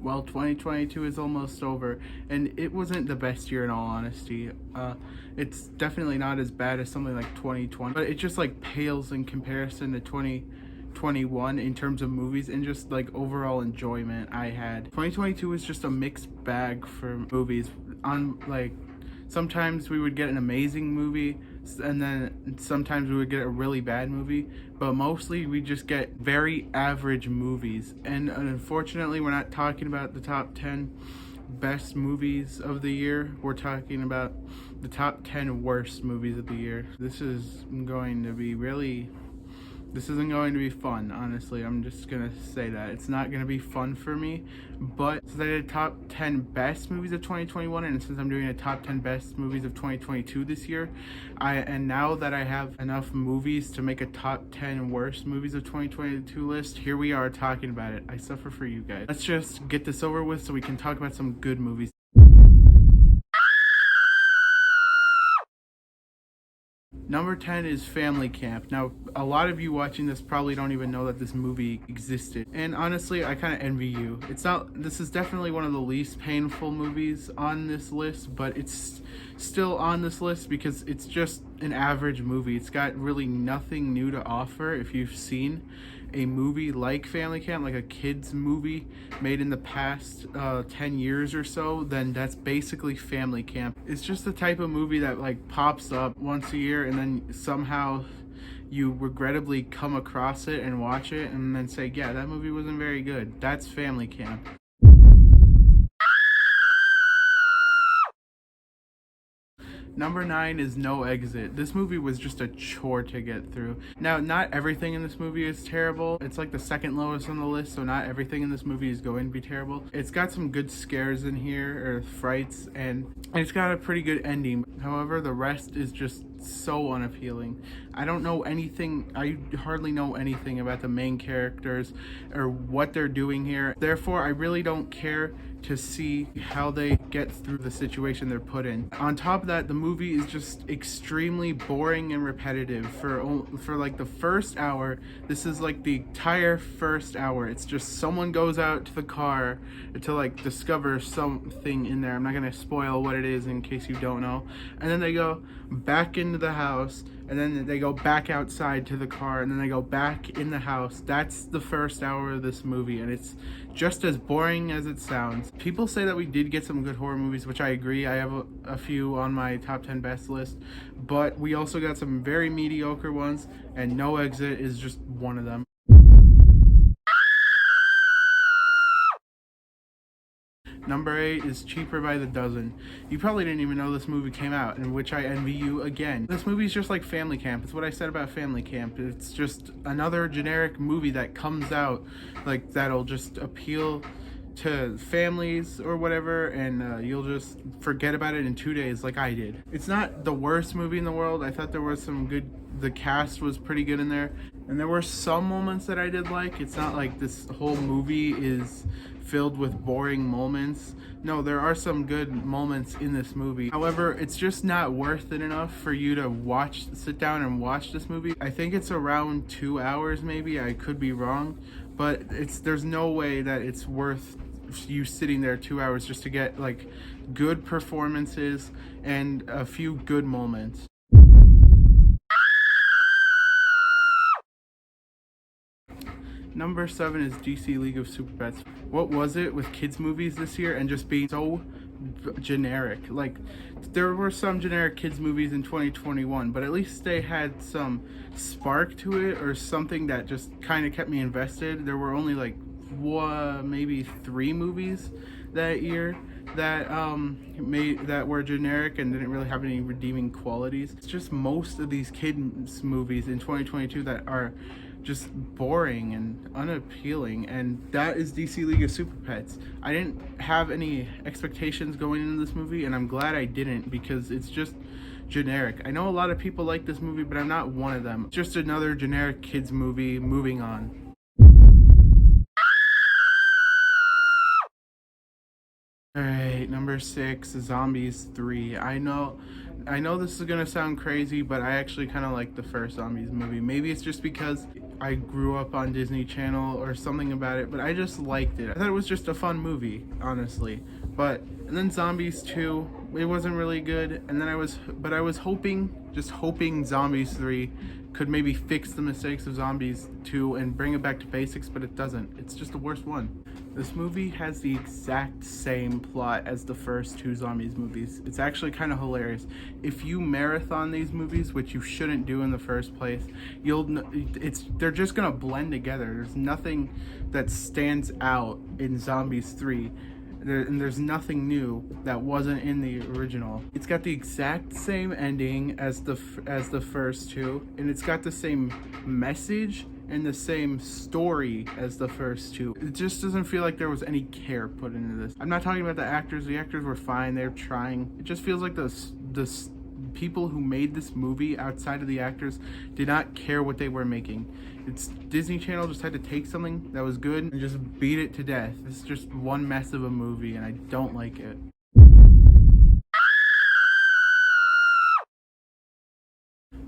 well, 2022 is almost over, and it wasn't the best year in all honesty. It's definitely not as bad as something like 2020, but it just like pales in comparison to 2021 in terms of movies and just like overall enjoyment I had. 2022 was just a mixed bag for movies. On like sometimes we would get an amazing movie, and then sometimes we would get a really bad movie, but mostly we just get very average movies. And unfortunately, we're not talking about the top 10 best movies of the year. We're talking about the top 10 worst movies of the year. This isn't going to be fun, honestly. I'm just gonna say that. It's not gonna be fun for me. But since I did top 10 best movies of 2021, and since I'm doing a top 10 best movies of 2022 this year, and now that I have enough movies to make a top 10 worst movies of 2022 list, here we are talking about it. I suffer for you guys. Let's just get this over with so we can talk about some good movies. Number 10 is Family Camp. Now, a lot of you watching this probably don't even know that this movie existed. And honestly, I kind of envy you. This is definitely one of the least painful movies on this list, but it's still on this list because it's just an average movie. It's got really nothing new to offer. If you've seen a movie like Family Camp, like a kids movie made in the past 10 years or so, then that's basically Family Camp. It's just the type of movie that like pops up once a year and then somehow you regrettably come across it and watch it and then say, yeah, that movie wasn't very good. That's Family Camp. Number 9 is No Exit. This movie was just a chore to get through. Now, not everything in this movie is terrible. It's like the second lowest on the list, so not everything in this movie is going to be terrible. It's got some good scares in here, or frights, and it's got a pretty good ending. However, the rest is just so unappealing. I hardly know anything about the main characters or what they're doing here. Therefore, I really don't care to see how they get through the situation they're put in. On top of that, the movie is just extremely boring and repetitive for like the first hour. This is like the entire first hour. It's just someone goes out to the car to like discover something in there. I'm not gonna spoil what it is in case you don't know. And then they go back into the house, and then they go back outside to the car, and then they go back in the house. That's the first hour of this movie, and it's just as boring as it sounds. People say that we did get some good horror movies, which I agree. I have a few on my top 10 best list, but we also got some very mediocre ones, and No Exit is just one of them. Number 8 is Cheaper by the Dozen. You probably didn't even know this movie came out, in which I envy you again. This movie is just like Family Camp. It's what I said about Family Camp. It's just another generic movie that comes out, like, that'll just appeal to families or whatever, and you'll just forget about it in 2 days like I did. It's not the worst movie in the world. I thought there was the cast was pretty good in there, and there were some moments that I did like. It's not like this whole movie is filled with boring moments. No, there are some good moments in this movie. However, it's just not worth it enough for you to sit down and watch this movie. I think it's around 2 hours maybe. I could be wrong, but there's no way that it's worth you sitting there 2 hours just to get like good performances and a few good moments. Number 7 is DC League of Super Pets. What was it with kids movies this year and just being so generic? Like, there were some generic kids movies in 2021, but at least they had some spark to it or something that just kind of kept me invested. There were only like maybe 3 movies that year that were generic and didn't really have any redeeming qualities. It's just most of these kids movies in 2022 that are just boring and unappealing, and that is DC League of Super Pets. I didn't have any expectations going into this movie, and I'm glad I didn't, because it's just generic. I know a lot of people like this movie, but I'm not one of them. It's just another generic kids movie. Moving on. Alright, number 6, Zombies 3. I know this is gonna sound crazy, but I actually kind of like the first Zombies movie. Maybe it's just because I grew up on Disney Channel or something about it, but I just liked it. I thought it was just a fun movie, honestly. And then Zombies 2, it wasn't really good. And then I was hoping Zombies 3 could maybe fix the mistakes of Zombies 2 and bring it back to basics, but it doesn't. It's just the worst one. This movie has the exact same plot as the first two Zombies movies. It's actually kind of hilarious. If you marathon these movies, which you shouldn't do in the first place, they're just gonna blend together. There's nothing that stands out in Zombies 3. And there's nothing new that wasn't in the original. It's got the exact same ending as the first two, and it's got the same message and the same story as the first two. It just doesn't feel like there was any care put into this. I'm not talking about the actors. The actors were fine. They're trying. It just feels like the people who made this movie outside of the actors did not care what they were making. It's Disney Channel just had to take something that was good and just beat it to death. It's just one mess of a movie, and I don't like it.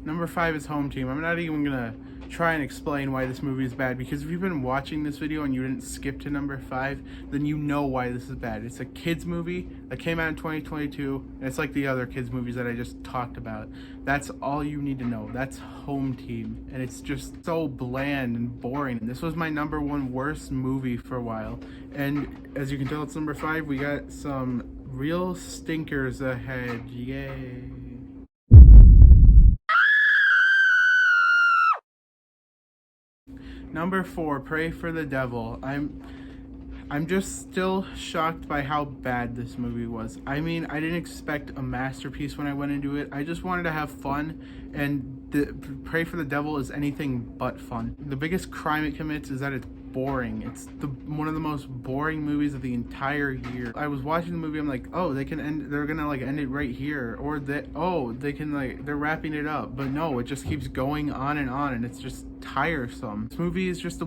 Number 5 is Home Team. I'm not even gonna try and explain why this movie is bad, because if you've been watching this video and you didn't skip to number 5, then you know why this is bad. It's a kids movie that came out in 2022, and it's like the other kids movies that I just talked about. That's all you need to know. That's Home Team, and it's just so bland and boring. This was my number 1 worst movie for a while, and as you can tell, it's number 5. We got some real stinkers ahead. Yay. Number 4, Pray for the Devil. I'm just still shocked by how bad this movie was. I mean, I didn't expect a masterpiece when I went into it. I just wanted to have fun, and Pray for the Devil is anything but fun. The biggest crime it commits is that it's boring. It's one of the most boring movies of the entire year. I was watching the movie, I'm like, oh, they're gonna like end it right here, or they're wrapping it up, but no, it just keeps going on, and it's just tiresome. This movie is just a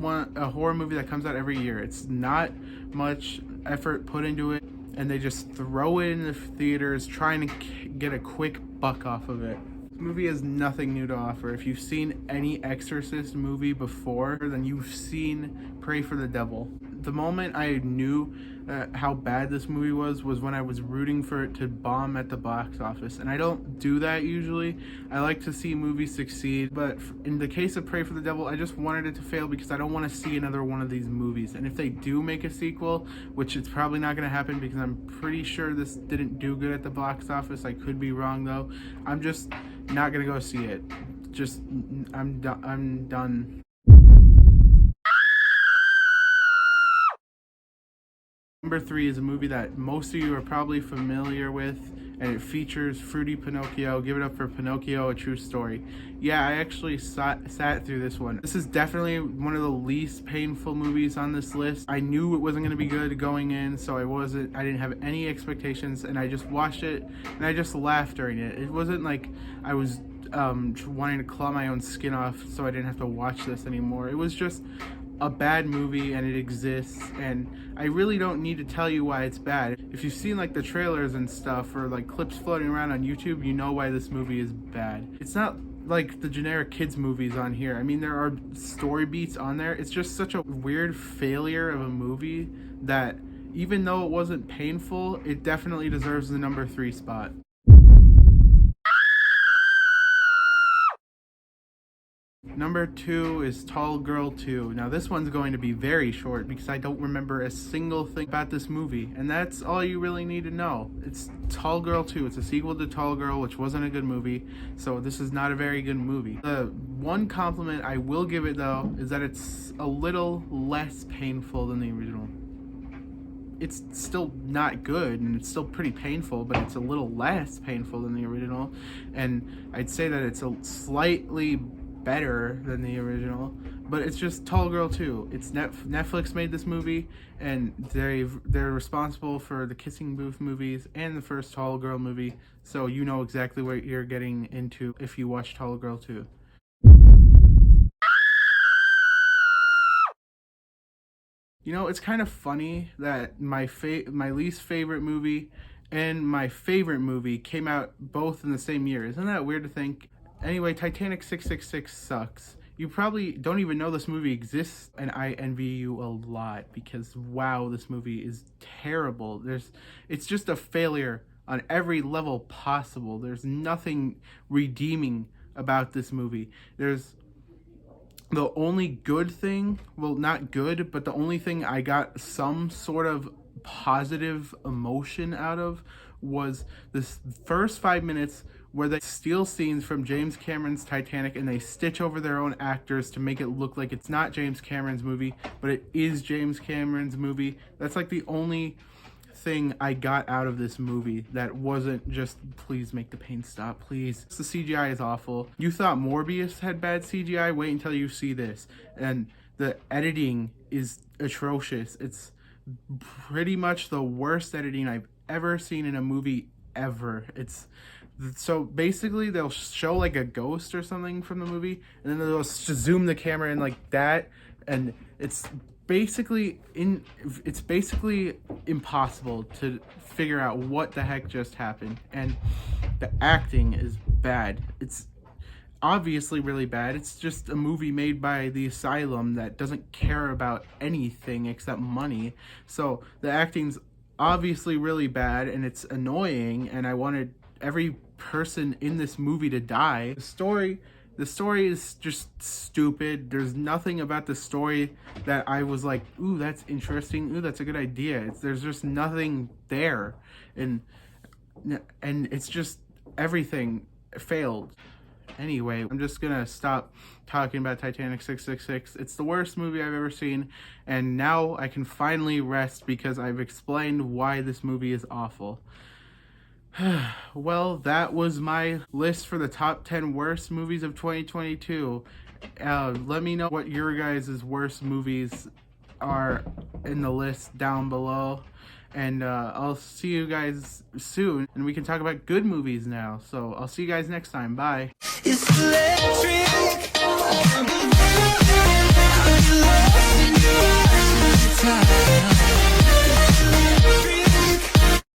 horror movie that comes out every year. It's not much effort put into it, and they just throw it in the theaters trying to get a quick buck off of it. This movie has nothing new to offer. If you've seen any Exorcist movie before, then you've seen Pray for the Devil. The moment I knew how bad this movie was when I was rooting for it to bomb at the box office. And I don't do that usually. I like to see movies succeed, but in the case of Pray for the Devil, I just wanted it to fail because I don't want to see another one of these movies. And if they do make a sequel, which it's probably not going to happen because I'm pretty sure this didn't do good at the box office. I could be wrong though. I'm just not going to go see it. I'm done. Number 3 is a movie that most of you are probably familiar with, and it features Fruity Pinocchio. Give it up for Pinocchio, A True Story. Yeah, I actually sat through this one. This is definitely one of the least painful movies on this list. I knew it wasn't going to be good going in, so I didn't have any expectations, and I just watched it, and I just laughed during it. It wasn't like I was wanting to claw my own skin off so I didn't have to watch this anymore. It was just a bad movie, and it exists, and I really don't need to tell you why it's bad. If you've seen like the trailers and stuff, or like clips floating around on YouTube, you know why this movie is bad. It's not like the generic kids movies on here. I mean, there are story beats on there. It's just such a weird failure of a movie that even though it wasn't painful, it definitely deserves the number 3 spot. Number 2 is Tall Girl 2. Now this one's going to be very short because I don't remember a single thing about this movie, and that's all you really need to know. It's Tall Girl 2. It's a sequel to Tall Girl, which wasn't a good movie, so this is not a very good movie. The one compliment I will give it though is that it's a little less painful than the original. It's still not good, and it's still pretty painful, but it's a little less painful than the original, and I'd say that it's a slightly better than the original, but it's just Tall Girl 2. It's Netflix made this movie, and they're responsible for the Kissing Booth movies and the first Tall Girl movie, so you know exactly what you're getting into if you watch Tall Girl 2. You know, it's kind of funny that my least favorite movie and my favorite movie came out both in the same year. Isn't that weird to think? Anyway, Titanic 666 sucks. you probably don't even know this movie exists, and I envy you a lot because wow, this movie is terrible. It's just a failure on every level possible. There's nothing redeeming about this movie. There's the only good thing, well, not good, but the only thing I got some sort of positive emotion out of was this first 5 minutes where they steal scenes from James Cameron's Titanic and they stitch over their own actors to make it look like it's not James Cameron's movie, but it is James Cameron's movie. That's like the only thing I got out of this movie that wasn't just, please make the pain stop, please. The CGI is awful. You thought Morbius had bad CGI? Wait until you see this. And the editing is atrocious. It's pretty much the worst editing I've ever seen in a movie ever. So basically they'll show like a ghost or something from the movie, and then they'll just zoom the camera in like that, and it's basically impossible to figure out what the heck just happened. And the acting is bad. It's obviously really bad. It's just a movie made by the Asylum that doesn't care about anything except money. So the acting's obviously really bad, and it's annoying, and I wanted every person in this movie to die. The story is just stupid. There's nothing about the story that I was like, ooh, that's interesting. Ooh, that's a good idea. There's just nothing there. And it's just everything failed. Anyway, I'm just gonna stop talking about Titanic 666. It's the worst movie I've ever seen, and now I can finally rest because I've explained why this movie is awful. Well, that was my list for the top 10 worst movies of 2022. Let me know what your guys' worst movies are in the list down below. And I'll see you guys soon. And we can talk about good movies now. So I'll see you guys next time. Bye. It's electric. I'm lost in your eyes.